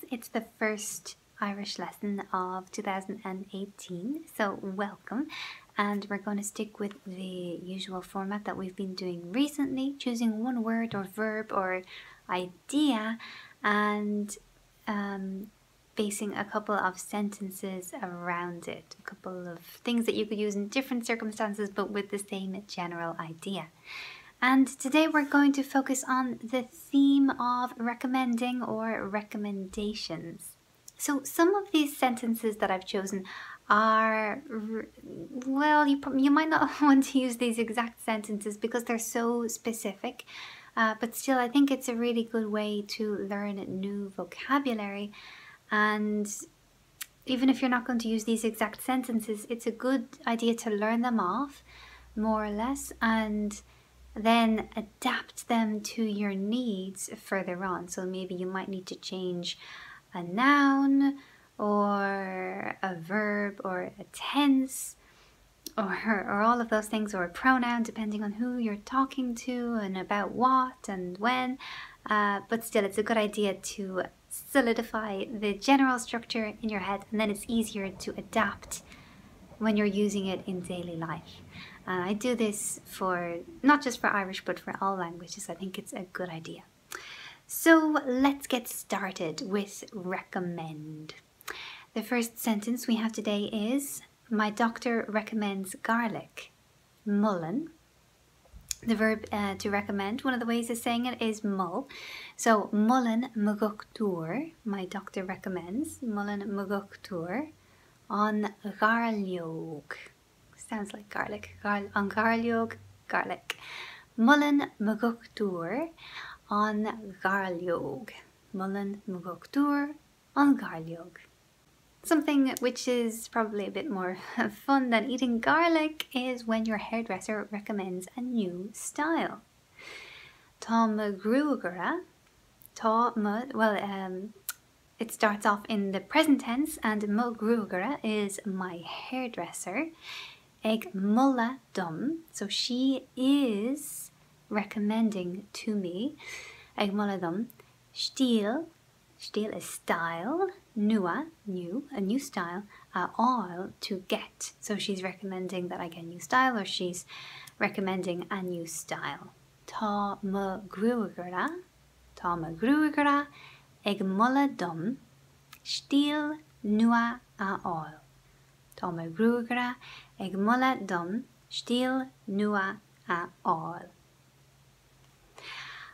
It's the first Irish lesson of 2018, so welcome. And we're going to stick with the usual format that we've been doing recently, choosing one word or verb or idea and basing a couple of sentences around it, a couple of things that you could use in different circumstances but with the same general idea. And today we're going to focus on the theme of recommending or recommendations. So some of these sentences that I've chosen are, well, you might not want to use these exact sentences because they're so specific, but still I think it's a really good way to learn new vocabulary. And even if you're not going to use these exact sentences, it's a good idea to learn them off more or less and then adapt them to your needs further on. So maybe you might need to change a noun or a verb or a tense or all of those things, or a pronoun depending on who you're talking to and about what and when. But still, it's a good idea to solidify the general structure in your head, and then it's easier to adapt when you're using it in daily life. And I do this for not just for Irish but for all languages. I think it's a good idea. So let's get started with recommend. The first sentence we have today is, my doctor recommends garlic. Mullen. The verb to recommend, one of the ways of saying it is mull. So mullen muguktur, my doctor recommends. Mullen muguktur on garliog. Sounds like garlic. On garliog, garlic. Mullen muguktur on garliog. Mullen muguktur on garliog. Something which is probably a bit more fun than eating garlic is when your hairdresser recommends a new style. Tá gruagara. It starts off in the present tense, and gruagara is my hairdresser. Ag mulla dum, so she is recommending to me. Ag mulla dum. Stíl is style. Nua, new, a new style. All, to get. So she's recommending that I get a new style, or she's recommending a new style. Tá gruagara. Ag mulla dum. Stíl nua all. Tá gruagara. Ag mulla dum. Stíl nua all.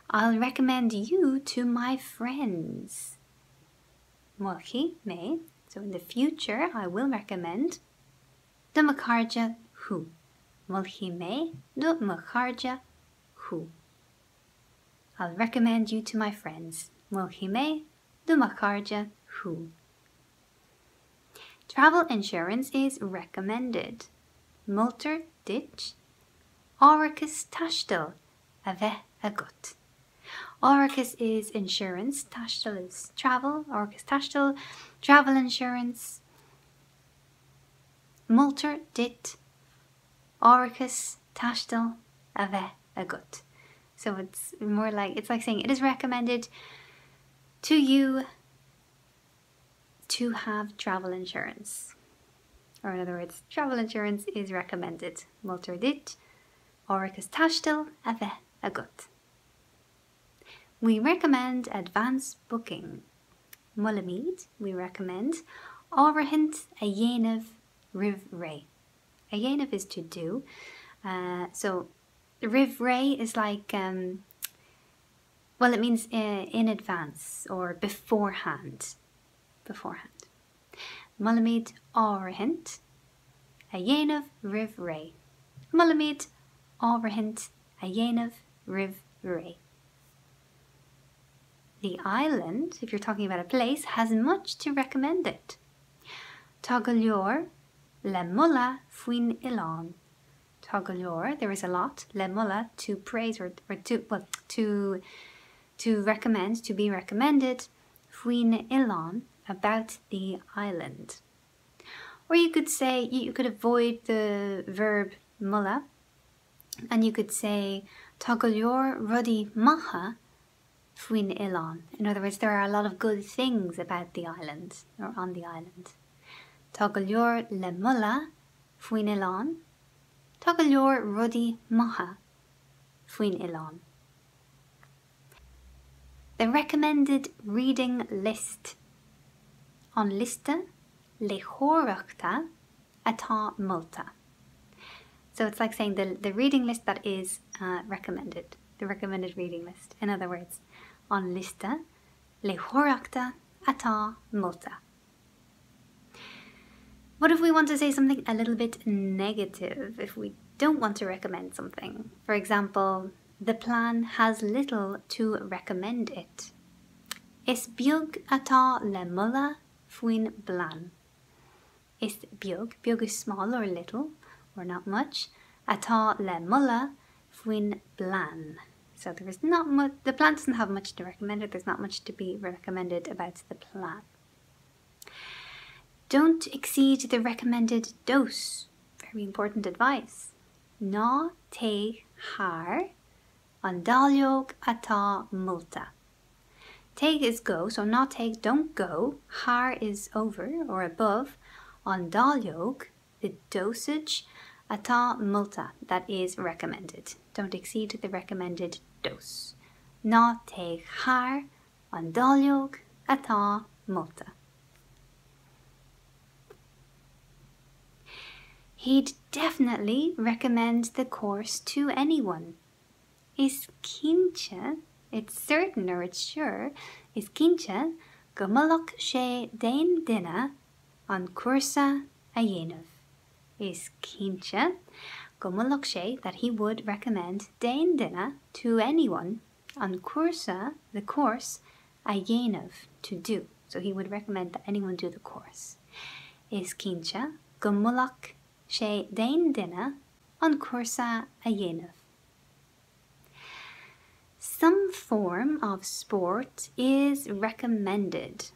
I'll recommend you to my friends. Mulchi me. So in the future, I will recommend the macarja who. Mulchi me the macarja who. I'll recommend you to my friends. Mulchi me the macarja who. Travel insurance is recommended. Multer dit. Oricus tashtel ave agut. Oricus is insurance, tashtel is travel, oricus tashtel, travel insurance. Multer dit. Oricus tashtel ave agut. So it's like saying it is recommended to you to have travel insurance. Or in other words, travel insurance is recommended. Multer dit. Oricus tashtel ave agut. We recommend advance booking. Mullamid, we recommend. Orahint a dhéanamh riv ré. A dhéanamh is to do. So riv ré is like, well, it means in advance or beforehand. Beforehand. Mullamid orahint a dhéanamh riv ré. Mullamid orahint a dhéanamh riv ré. The island, if you're talking about a place, has much to recommend it. Tá go leor le mulla faoin Oileán. Tá go leor, there is a lot, le mulla, to praise or to recommend, to be recommended, faoin Oileán, about the island. Or you could say, you could avoid the verb mulla, and you could say tá go leor rudí maithe Fuin Ilan. In other words, there are a lot of good things about the island, or on the island. Togalor le mulla, fuin Ilan. Togalor ruddy maha, fuin Ilan. The recommended reading list. On liste, le chóireachta atá multa. So it's like saying the reading list that is recommended. The recommended reading list. In other words, on liste, le chóireachta atá multa. What if we want to say something a little bit negative, if we don't want to recommend something? For example, the plan has little to recommend it. Is bíodh atá le mulla fuin blan. Is bíodh is small or little, or not much. Atá le mulla fuin blan. So there is not much, the plan doesn't have much to recommend it, there's not much to be recommended about the plan. Don't exceed the recommended dose. Very important advice. Ná te haar an dáiliog atá multa. Take is go, so not take, don't go. Haar is over or above. An dáiliog, the dosage, atá multa, that is recommended. Don't exceed the recommended dose. Ná te haar an dáiliog atá multa. He'd definitely recommend the course to anyone. Is cínte, it's certain or it's sure, is cínte go mbeadh sé déan duine an cuarsa a dhéanamh. Is cínte go mbeadh sé that he would recommend déan duine to anyone an cuarsa, the course, a dhéanamh, to do. So he would recommend that anyone do the course. Is cínte go mbeadh sé déan duine an cuarsa a dhéanamh. Some form of sport is recommended.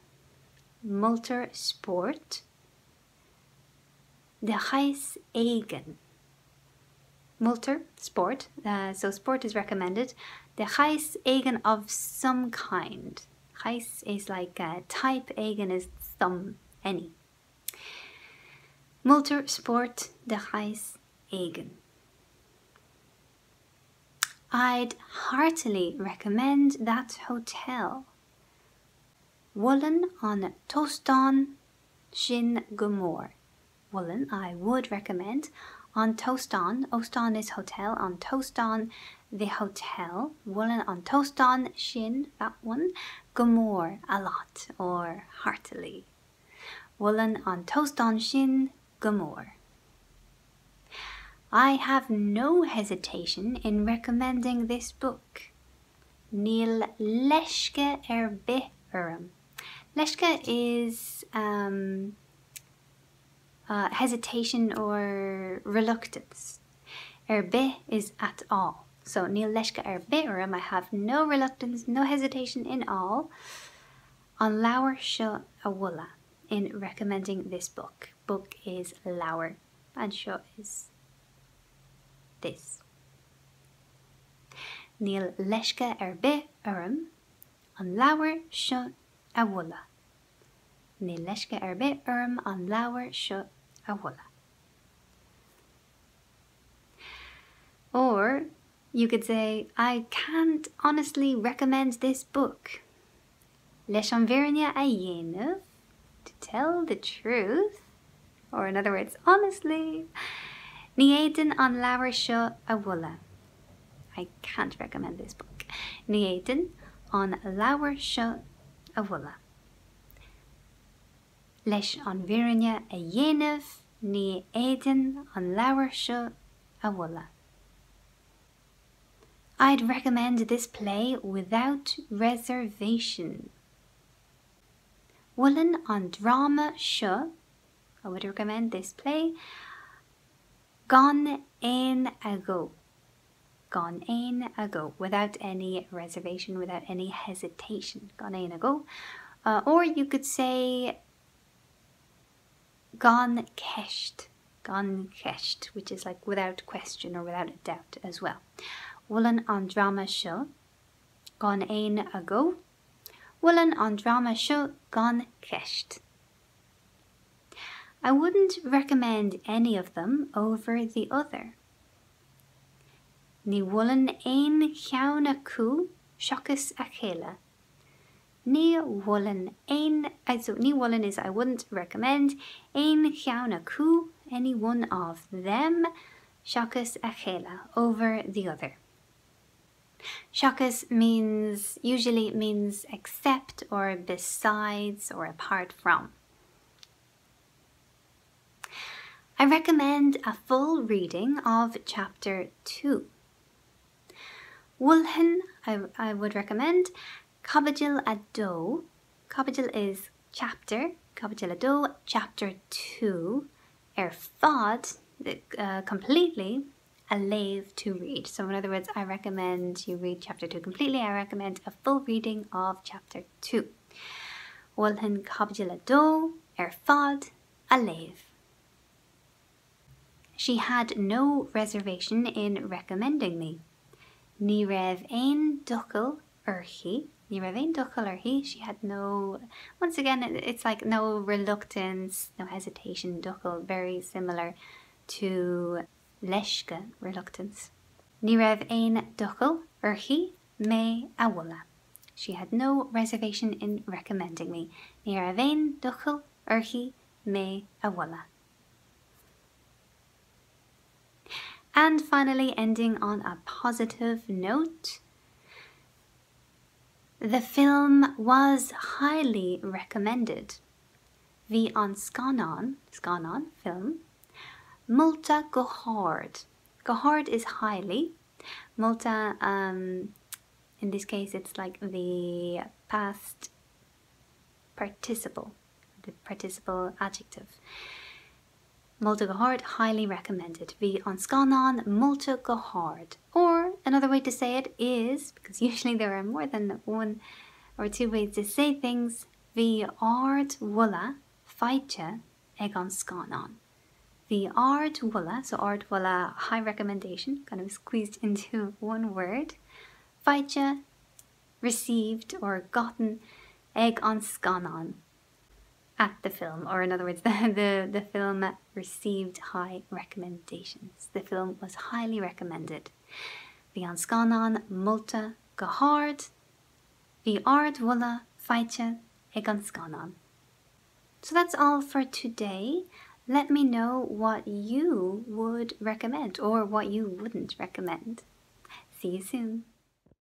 Multer sport. De chais eigen. Multer sport. So sport is recommended. De chais eigen of some kind. Chais is like type, eigen is some, any. Multer sport de chais eigen. I'd heartily recommend that hotel. Wullen an tostan sin gomor. Wullen, I would recommend. An tostan, ostan is hotel, an tostan, the hotel. Wullen an tostan sin, that one. Gomor, a lot, or heartily. Wullen an tostan sin gomor. I have no hesitation in recommending this book. Níl leisce bith orm. Leisce is hesitation or reluctance. Bith is at all. So níl leisce bith orm, I have no reluctance, no hesitation in all. An leabhar seo a bhulla in recommending this book. Book is leabhar and seo is this. Níl leisce bith orm, an leabhar seo a bhulla. Níl leisce bith orm, an leabhar seo a bhulla. Or you could say, I can't honestly recommend this book. Leis an bhíreanna a dhéanamh, to tell the truth. Or in other words, honestly, ní éideann an leabhar seo a bhulla. I can't recommend this book. Ní éideann an leabhar seo a bhulla. Leis an bhíreanna a dhéanamh, ní éideann an leabhar seo a bhulla. I'd recommend this play without reservation. Wullen an drama seo, I would recommend this play. Gan éin ago. Gan éin ago, without any reservation, without any hesitation. Gan éin ago. Or you could say gan ceist. Gan ceist, which is like without question or without a doubt as well. Wullen an drama seo. gan ein ago, Woolen an drama show gan ceist. I wouldn't recommend any of them over the other. Ní woolen ein cheann acu seachas a chéile. Ní woolen is I wouldn't recommend, ein cheann acu, any one of them, seachas a chéile, over the other. Seachas usually means except or besides or apart from. I recommend a full reading of chapter 2. Wulhen, I would recommend Cabajil a do. Cabajil is chapter, Cabajil a do, chapter 2. Fad, completely, a lave to read. So in other words, I recommend you read chapter 2 completely. I recommend a full reading of chapter 2. Wulhen Cabajil a do, fad, a lave. She had no reservation in recommending me. Ní raibh ein ducal urhi. Ní raibh ein ducal urhi. She had no, once again, it's like no reluctance, no hesitation. Ducal, very similar to leishke, reluctance. Ní raibh ein ducal urhi me awula. She had no reservation in recommending me. Ní raibh ein ducal urhi me awula. And finally, ending on a positive note, the film was highly recommended. Bhí an scanan film, multa go hard. Go hard is highly. Multa, in this case, it's like the past participle, the participle adjective. Multa go hard, highly recommended. Bhí an scanan multa go hard. Or another way to say it is, because usually there are more than one or two ways to say things, bhí ard wulla feite ag an scanan. Bhí ard wulla, so ard wulla, high recommendation, kind of squeezed into one word. Feite, received or gotten, ag an scanan. At the film, or in other words, the film received high recommendations. The film was highly recommended. Bhí an scanan multa go hard, bhí ard wulla feite ag an scanan. So that's all for today. Let me know what you would recommend or what you wouldn't recommend. See you soon.